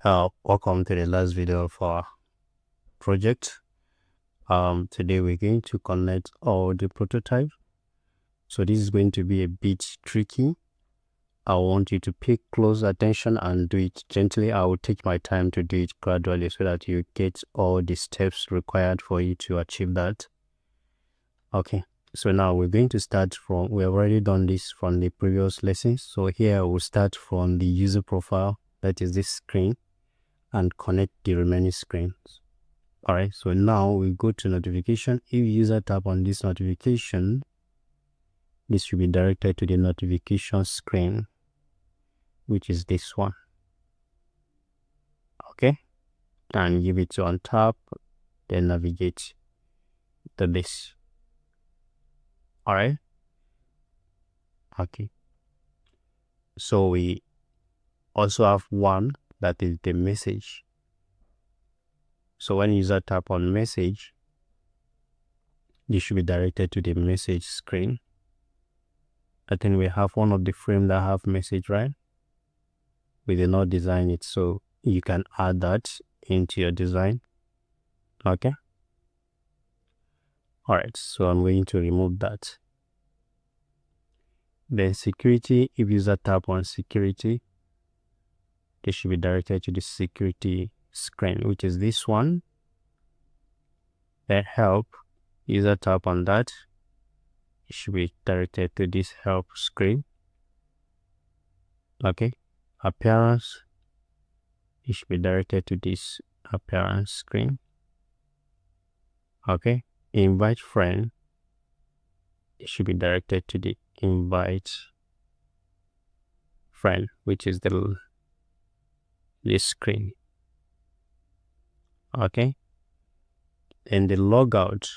Welcome to the last video of our project. Today we're going to connect all the prototype. So this is going to be a bit tricky. I want you to pay close attention and do it gently. I will take my time to do it gradually so that you get all the steps required for you to achieve that. Okay, so now we're going to start from, we have already done this from the previous lessons. So here we'll start from the user profile, that is this screen, and connect the remaining screens. All right, so now we go to notification. If user tap on this notification, this should be directed to the notification screen, which is this one. Okay, and give it to on top, then navigate to this. All right, okay, so we also have one that is the message. So when user tap on message, this should be directed to the message screen. I think we have one of the frame that have message, right? We did not design it, so you can add that into your design. Okay. All right, so I'm going to remove that. Then security, if user tap on security, they should be directed to the security screen, which is this one. Then help, user tap on that, it should be directed to this help screen. Okay. Appearance, it should be directed to this appearance screen. Okay. Invite friend, it should be directed to the invite friend, which is this screen. Okay. And the logout,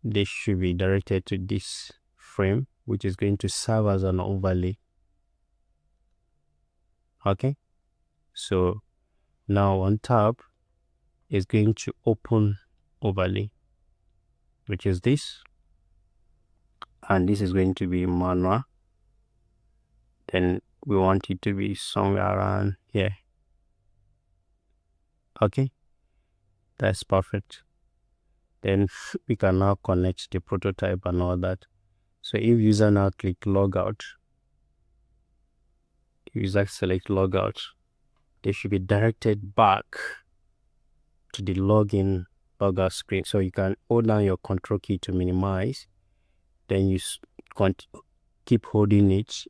they should be directed to this frame, which is going to serve as an overlay. Okay. So now on top is going to open overlay, which is this, and this is going to be manual. Then we want it to be somewhere around here. Okay, that's perfect. Then we can now connect the prototype and all that. So if user now click logout, user select logout, they should be directed back to the login logout screen. So you can hold down your control key to minimize, then you keep holding it,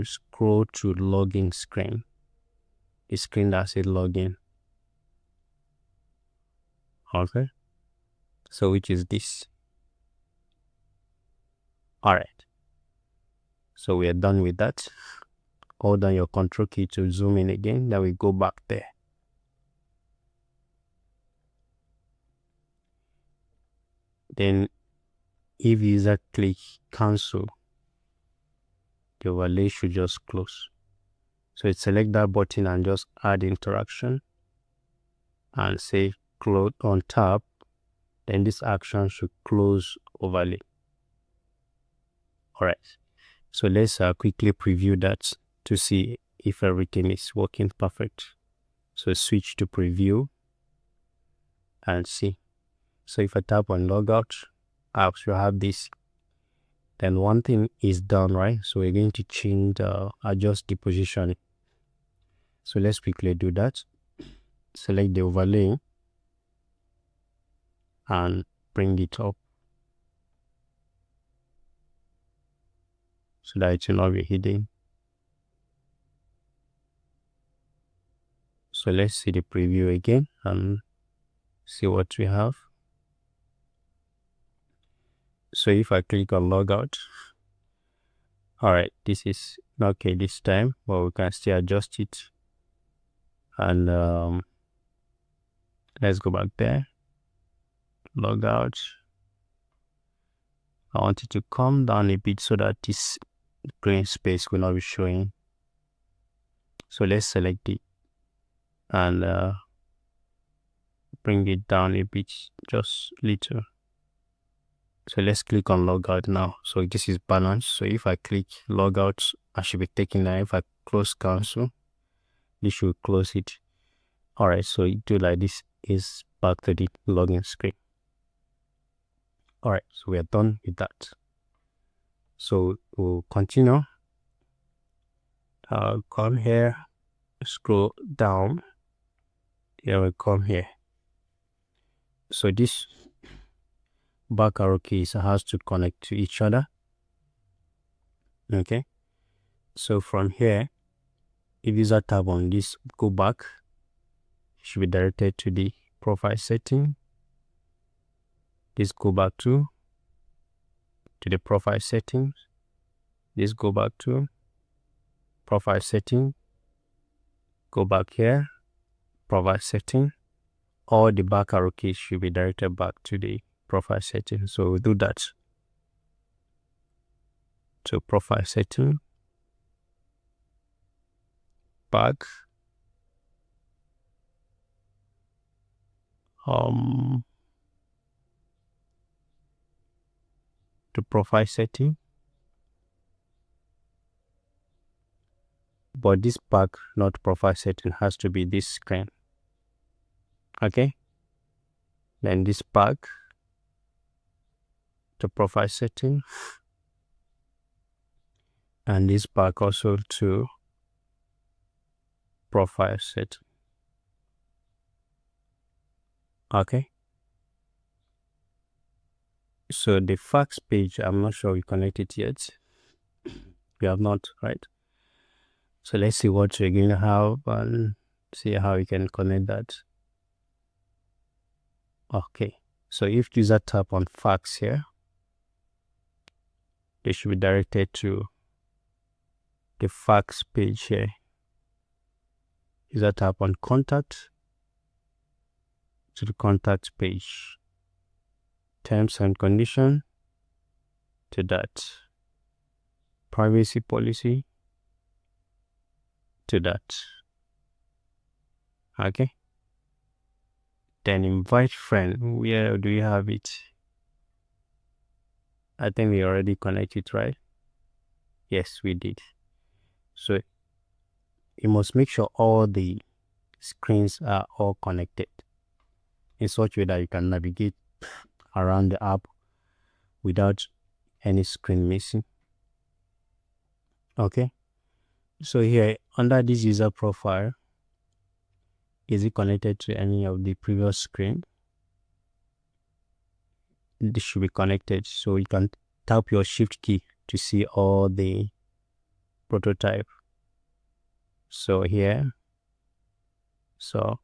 scroll to login screen, the screen that says login. Okay, so which is this. All right, so we are done with that. Hold down your control key to zoom in again, then we go back there. Then if user click cancel, the overlay should just close. So select that button and just add interaction and say close on tab, then this action should close overlay. All right, so let's quickly preview that to see if everything is working perfect. So switch to preview and see. So if I tap on logout, I should have this. Then one thing is done, right? So we're going to change adjust the position. So let's quickly do that. Select the overlay and bring it up so that it will not be hidden. So let's see the preview again and see what we have. So if I click on logout, all right, this is okay this time, but we can still adjust it. And let's go back there, logout. I want it to come down a bit so that this green space will not be showing. So let's select it and bring it down a bit, just little. So let's click on logout now. So this is balanced. So if I click logout, I should be taking that. If I close cancel, this should close it. All right, so you do like this, is back to the login screen. All right, so we are done with that. So we'll continue. Come here, scroll down. Here we come here. So this back arrow keys has to connect to each other. Okay, so from here, if user tab on this, go back, should be directed to the profile setting. This go back to the profile settings. This go back to profile setting. Go back here, profile setting. All the back arrow keys should be directed back to the profile setting. So we'll do that. So profile setting, back, to profile setting, but this back, not profile setting, has to be this screen. Okay, then this back to profile setting, and this back also to profile setting. Okay, so the fax page, I'm not sure we connected yet. We have not, right? So let's see what we're going to have and see how we can connect that. Okay, so if user tap on fax here, they should be directed to the fax page here. User tap on contact, to the contact page. Terms and condition, to that. Privacy policy, to that. Okay, then invite friend. Where do we have it? I think we already connected, right? Yes, we did. So you must make sure all the screens are all connected in such a way that you can navigate around the app without any screen missing. Okay, so here under this user profile, is it connected to any of the previous screen? This should be connected, so you can tap your shift key to see all the prototype. So here, so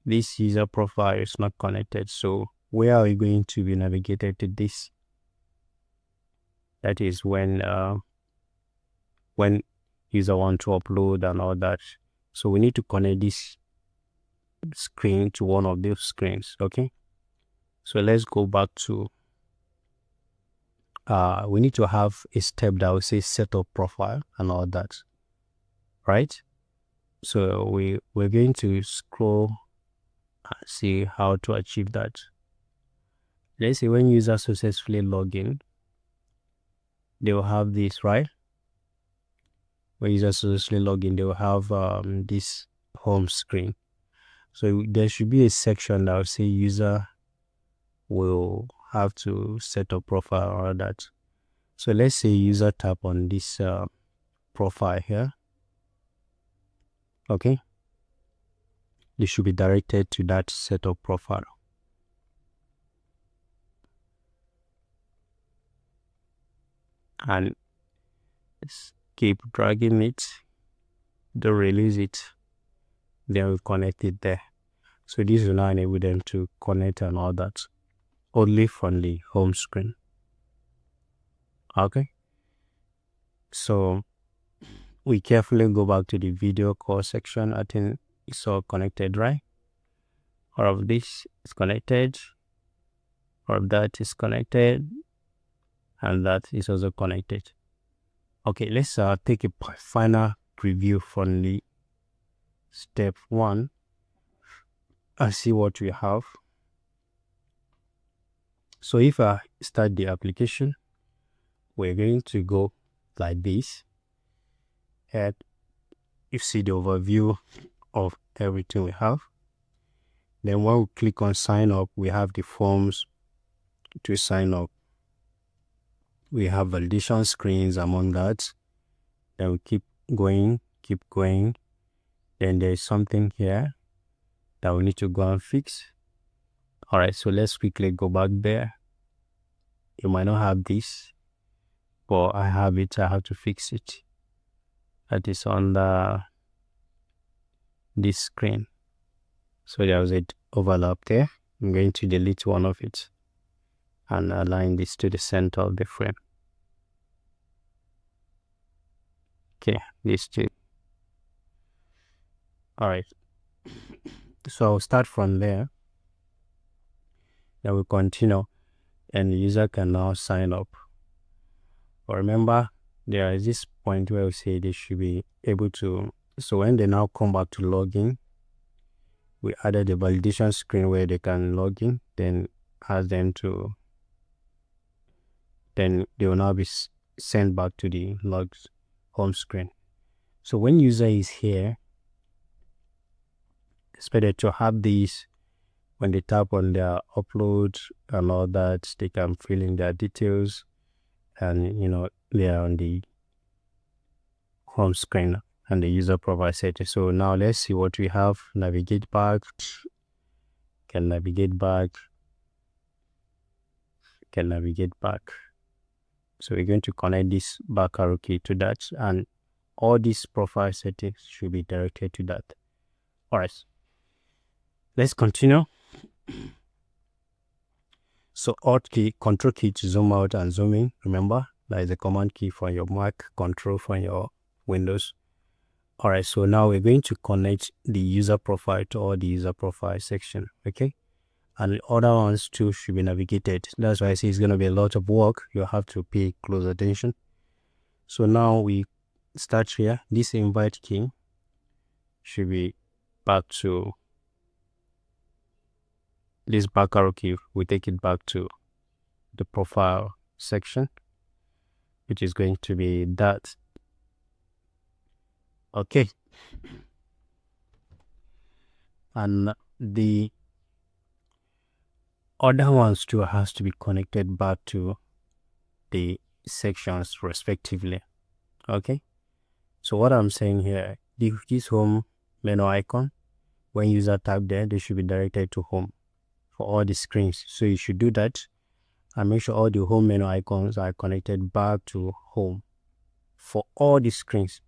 this user profile is not connected, so where are we going to be navigated to this? That is when user want to upload and all that. So we need to connect this screen to one of those screens. Okay, so let's go back to we need to have a step that will say set up profile and all that, right? So we're going to scroll and see how to achieve that. Let's say when user successfully log in, they will have this, right? When user successfully log in, they will have this home screen. So there should be a section that will say user will have to set up profile or all that. So let's say user tap on this profile here. Okay, they should be directed to that setup profile. And keep dragging it, don't release it, then we connect it there. So this will now enable them to connect and all that only from the home screen. Okay, so we carefully go back to the video call section. I think it's all connected, right? All of this is connected, all of that is connected, and that is also connected. Okay, let's take a final preview from the step 1 and see what we have. So if I start the application, we're going to go like this, add you see the overview of everything we have. Then when we click on sign up, we have the forms to sign up. We have validation screens among that. Then we keep going. Then there's something here that we need to go and fix. All right, so let's quickly go back there. You might not have this, but I have it. I have to fix it. That is on this screen. So there was an overlap there. I'm going to delete one of it and align this to the center of the frame. Okay, these two. All right. So I'll start from there. Then we'll continue, and the user can now sign up. But remember, there is this point where we say they should be able to. So when they now come back to login, we added the validation screen where they can log in. Then ask them to. Then they will now be sent back to the logs home screen. So when user is here, it's better to have these. When they tap on their upload and all that, they can fill in their details, and they are on the home screen and the user profile setting. So now let's see what we have. Navigate back. Can navigate back. Can navigate back. So we're going to connect this back arrow key to that, and all these profile settings should be directed to that. All right, let's continue. So Alt key, Control key to zoom out and zoom in. Remember, that is a command key for your Mac, Control for your Windows. All right, so now we're going to connect the user profile to all the user profile section. Okay, and the other ones too should be navigated. That's why I say it's going to be a lot of work. You have to pay close attention. So now we start here. This invite key should be back to this back arrow key. We take it back to the profile section, which is going to be that. Okay, and the other ones too has to be connected back to the sections respectively. Okay, so what I'm saying here, this home menu icon, when user tap there, they should be directed to home for all the screens. So you should do that and make sure all the home menu icons are connected back to home for all the screens.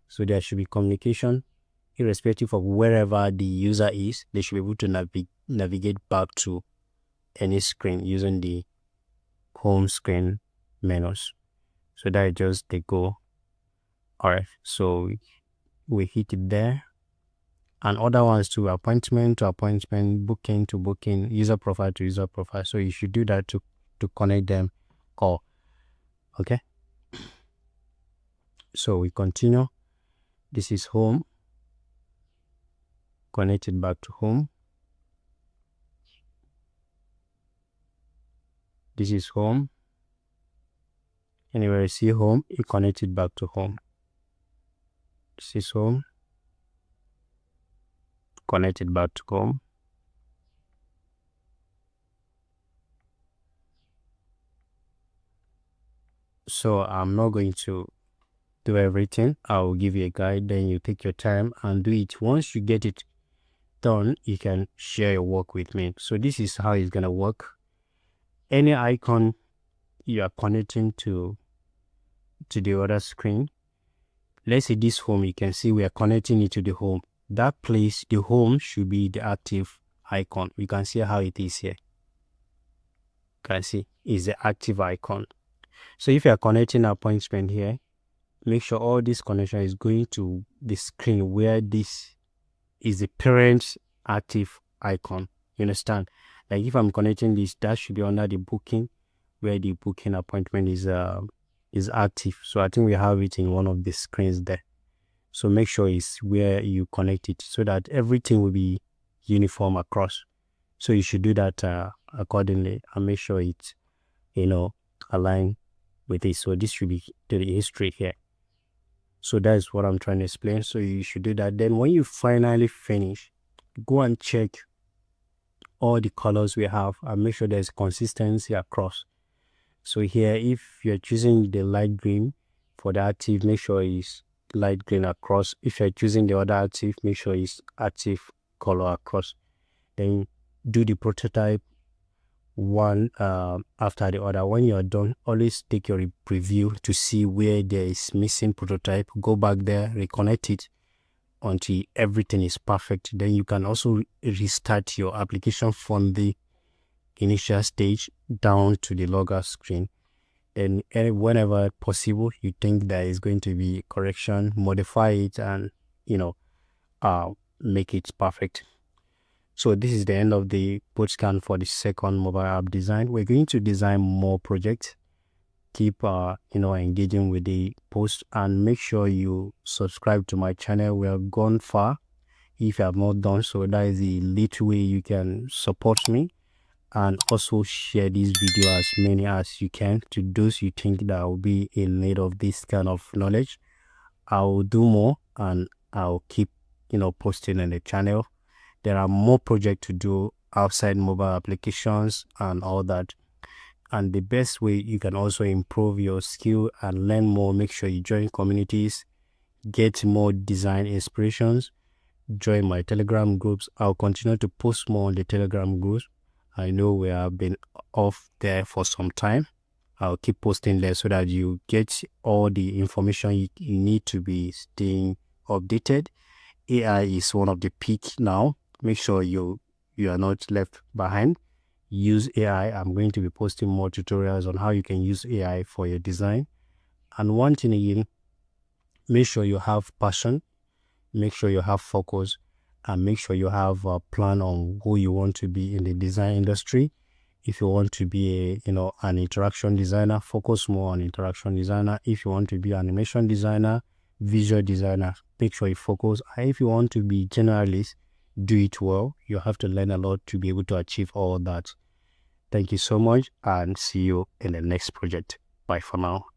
So there should be communication irrespective of wherever the user is. They should be able to navigate back to any screen using the home screen menus. So that is just the goal. All right, so we hit it there. And other ones to appointment to appointment, booking to booking, user profile to user profile. So you should do that to connect them all. Okay, so we continue. This is home, connected back to home. This is home. Anywhere you see home, you connect it back to home. This is home, connect it back to home. So I'm not going to do everything. I'll give you a guide, then you take your time and do it. Once you get it done, you can share your work with me. So this is how it's gonna work. Any icon you are connecting to the other screen, let's say this home, you can see we are connecting it to the home. That place, the home, should be the active icon. You can see how it is here. You can see is the active icon. So if you are connecting appointment here, make sure all this connection is going to the screen where this is the parent active icon. You understand? Like if I'm connecting this, that should be under the booking, where the booking appointment is active. So I think we have it in one of the screens there. So make sure it's where you connect it so that everything will be uniform across. So you should do that accordingly and make sure it's align with it. So this should be to the history here. So that's what I'm trying to explain. So you should do that. Then when you finally finish, go and check all the colors we have and make sure there's consistency across. So here, if you're choosing the light green for the active, make sure it's light green across. If you're choosing the other active, make sure it's active color across. Then do the prototype one after the other. When you're done, always take your preview to see where there is missing prototype. Go back there, reconnect it until everything is perfect. Then you can also restart your application from the initial stage down to the logger screen. And whenever possible you think there is going to be correction, modify it and make it perfect. So this is the end of the boot scan for the second mobile app design. We're going to design more projects. Keep engaging with the post and make sure you subscribe to my channel. We have gone far. If you have not done so, that is the little way you can support me. And also share this video as many as you can to those you think that will be in need of this kind of knowledge. I'll do more and I'll keep posting on the channel. There are more projects to do outside mobile applications and all that. And the best way you can also improve your skill and learn more, make sure you join communities, get more design inspirations, join my Telegram groups. I'll continue to post more on the Telegram groups. I know we have been off there for some time. I'll keep posting there so that you get all the information you need to be staying updated. AI is one of the peak now. Make sure you are not left behind. Use AI. I'm going to be posting more tutorials on how you can use AI for your design. And one thing again, make sure you have passion, make sure you have focus, and make sure you have a plan on who you want to be in the design industry. If you want to be an interaction designer, focus more on interaction designer. If you want to be an animation designer, visual designer, make sure you focus. And if you want to be generalist, do it well. You have to learn a lot to be able to achieve all that. Thank you so much and see you in the next project. Bye for now.